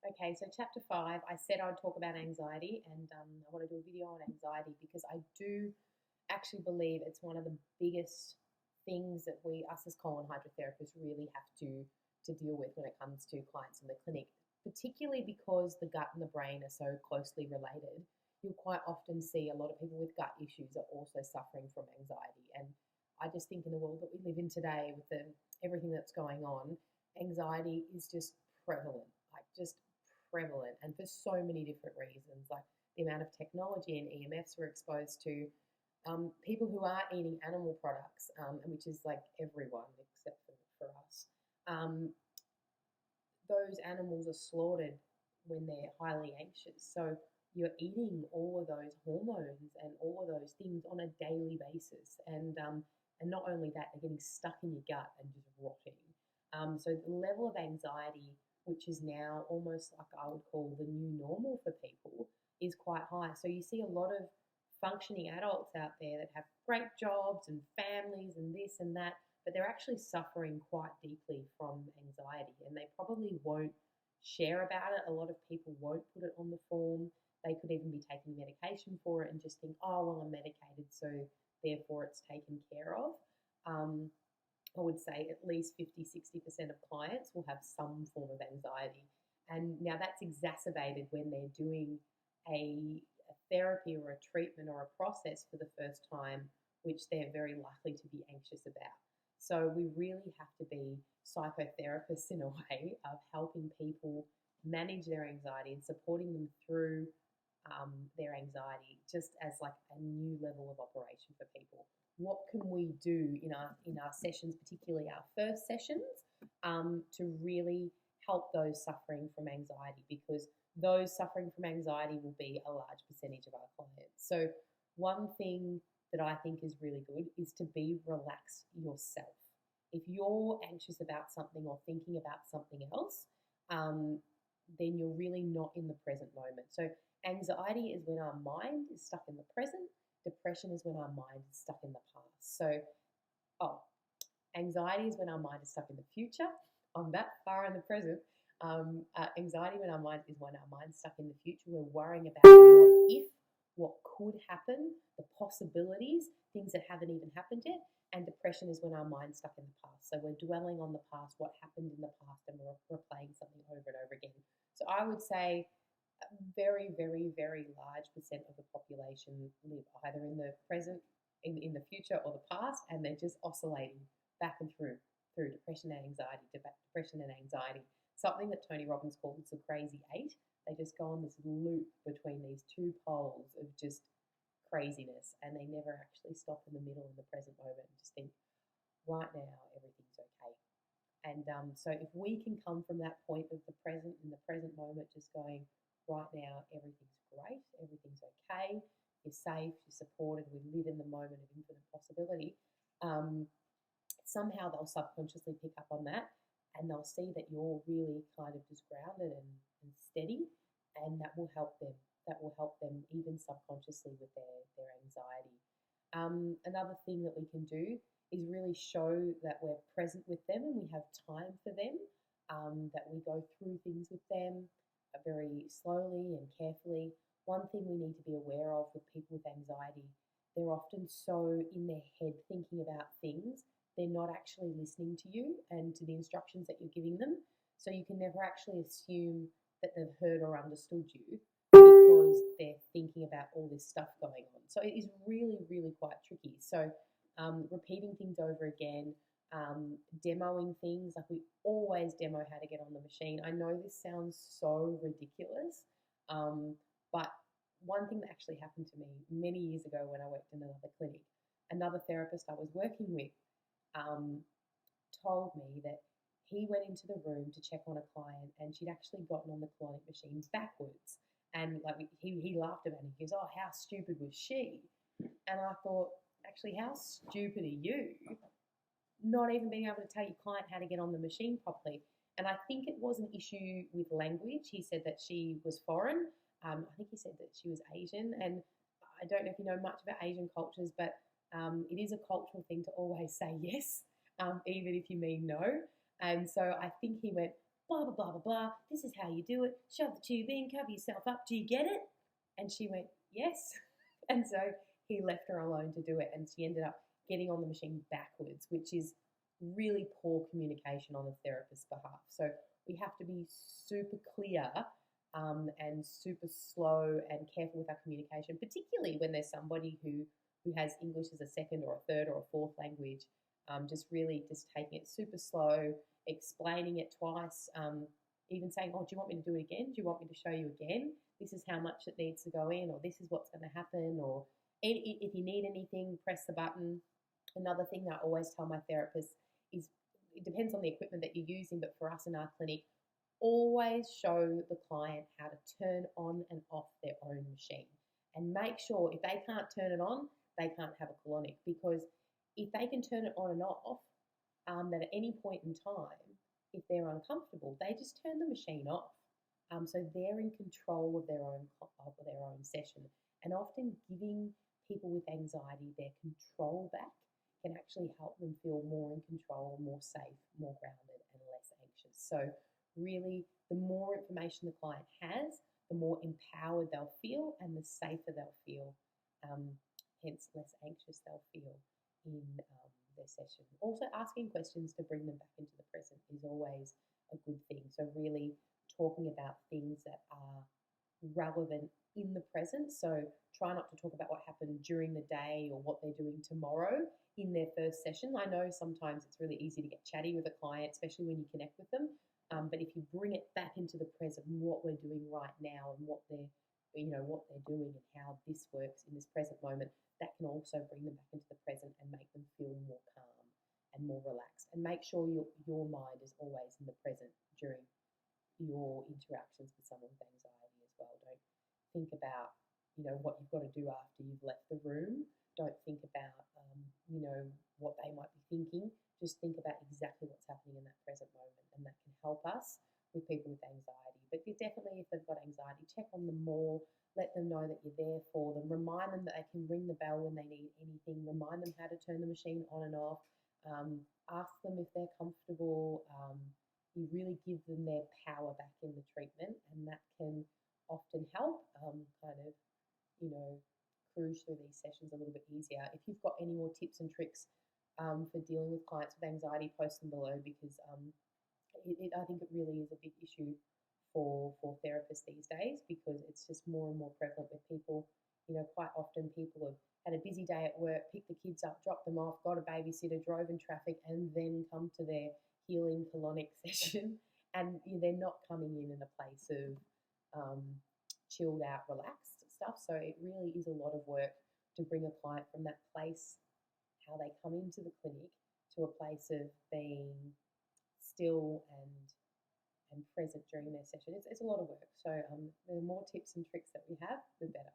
Okay, so chapter 5, I said I'd talk about anxiety, and I want to do a video on anxiety because I do actually believe it's one of the biggest things that we, us as colon hydrotherapists, really have to deal with when it comes to clients in the clinic, particularly because the gut and the brain are so closely related. You'll quite often see a lot of people with gut issues are also suffering from anxiety, and I just think in the world that we live in today, with everything that's going on, anxiety is just prevalent, like just prevalent, and for so many different reasons, like the amount of technology and EMFs we're exposed to, people who are eating animal products, which is like everyone except for us, um, those animals are slaughtered when they're highly anxious. So you're eating all of those hormones and all of those things on a daily basis, and not only that, they're getting stuck in your gut and just rotting. So the level of anxiety, which is now almost like I would call the new normal for people, is quite high. So you see a lot of functioning adults out there that have great jobs and families and this and that, but they're actually suffering quite deeply from anxiety, and they probably won't share about it. A lot of people won't put it on the form. They could even be taking medication for it and just think, oh, well, I'm medicated, so therefore it's taken care of. I would say at least 50-60% of clients will have some form of anxiety. And now that's exacerbated when they're doing a therapy or a treatment or a process for the first time, which they're very likely to be anxious about. So we really have to be psychotherapists in a way of helping people manage their anxiety and supporting them through their anxiety, just as like a new level of operation for people. What can we do in our sessions, particularly our first sessions, to really help those suffering from anxiety? Because those suffering from anxiety will be a large percentage of our clients. So one thing that I think is really good is to be relaxed yourself. If you're anxious about something or thinking about something else, then you're really not in the present moment. So anxiety is when our mind is stuck in the present. Depression is when our mind is stuck in the past. So, anxiety is when our mind is stuck in the future. I'm that far in the present. Anxiety when our mind is when our mind's stuck in the future. We're worrying about what if, what could happen, the possibilities, things that haven't even happened yet. And depression is when our mind's stuck in the past. So we're dwelling on the past, what happened in the past, and we're replaying something over and over again. So I would say a very, very, very large percent of the population live either in the present, in the future, or the past, and they're just oscillating back and through depression and anxiety, depression and anxiety. Something that Tony Robbins calls the crazy eight. They just go on this loop between these two poles of just craziness, and they never actually stop in the middle in the present moment and just think, right now, everything's okay. And so if we can come from that point of the present, in the present moment, just going, right now, everything's great, everything's okay, you're safe, you're supported, we live in the moment of infinite possibility, somehow they'll subconsciously pick up on that, and they'll see that you're really kind of just grounded and steady, and that will help them. That will help them even subconsciously with their anxiety. Another thing that we can do is really show that we're present with them and we have time for them, that we go through things with them very slowly and carefully. One thing we need to be aware of with people with anxiety, they're often so in their head thinking about things, they're not actually listening to you and to the instructions that you're giving them. So you can never actually assume that they've heard or understood you because they're thinking about all this stuff going on. So it is really, really quite tricky. So repeating things over again, demoing things, like we always demo how to get on the machine. I know this sounds so ridiculous, but one thing that actually happened to me many years ago when I worked in another clinic, another therapist I was working with told me that he went into the room to check on a client and she'd actually gotten on the colonic machine backwards. And like he laughed about it. He goes, oh, how stupid was she? And I thought, actually, how stupid are you not even being able to tell your client how to get on the machine properly? And I think it was an issue with language. He said that she was foreign. I think he said that she was Asian. And I don't know if you know much about Asian cultures, but it is a cultural thing to always say yes, even if you mean no. And so I think he went, blah, blah, blah, blah, blah. This is how you do it. Shove the tube in, cover yourself up. Do you get it? And she went, yes. And so he left her alone to do it. And she ended up getting on the machine backwards, which is really poor communication on the therapist's behalf. So we have to be super clear and super slow and careful with our communication, particularly when there's somebody who has English as a second or a third or a fourth language. Just really just taking it super slow, explaining it twice, even saying, oh, do you want me to do it again? Do you want me to show you again? This is how much it needs to go in, or this is what's going to happen, or if you need anything, press the button. Another thing that I always tell my therapists is it depends on the equipment that you're using, but for us in our clinic, always show the client how to turn on and off their own machine. And make sure if they can't turn it on, they can't have a colonic, because if they can turn it on and off, that at any point in time, if they're uncomfortable, they just turn the machine off. So they're in control of their own session. And often giving people with anxiety their control back can actually help them feel more in control, more safe, more grounded, and less anxious. So really, the more information the client has, the more empowered they'll feel and the safer they'll feel. Hence, less anxious they'll feel in their session. Also, asking questions to bring them back into the present is always a good thing. So really talking about things that are relevant in the present. So try not to talk about what happened during the day or what they're doing tomorrow in their first session. I know sometimes it's really easy to get chatty with a client, especially when you connect with them. But if you bring it back into the present, what we're doing right now and what they're doing and how this works in this present moment, that can also bring them back into the present and make them feel more calm and more relaxed. And make sure your mind is always in the present during your interactions with someone with anxiety as well. Don't think about, what you've got to do after you've left the room. Don't think about, what they might be thinking. Just think about exactly what's happening in that present moment, and that can help us with people with anxiety. But definitely, if they've got anxiety, check on them more. Let them know that you're there for them. Remind them that they can ring the bell when they need anything. Remind them how to turn the machine on and off. Ask them if they're comfortable. You really give them their power back in the treatment, and that can often help cruise through these sessions a little bit easier. If you've got any more tips and tricks for dealing with clients with anxiety, post them below, because I think it really is a big issue for therapists these days, because it's just more and more prevalent with people. Quite often people have had a busy day at work, picked the kids up, dropped them off, got a babysitter, drove in traffic, and then come to their healing colonic session, and they're not coming in a place of chilled out, relaxed stuff. So it really is a lot of work to bring a client from that place, how they come into the clinic, to a place of being still and present during their session. It's a lot of work. So the more tips and tricks that we have, the better.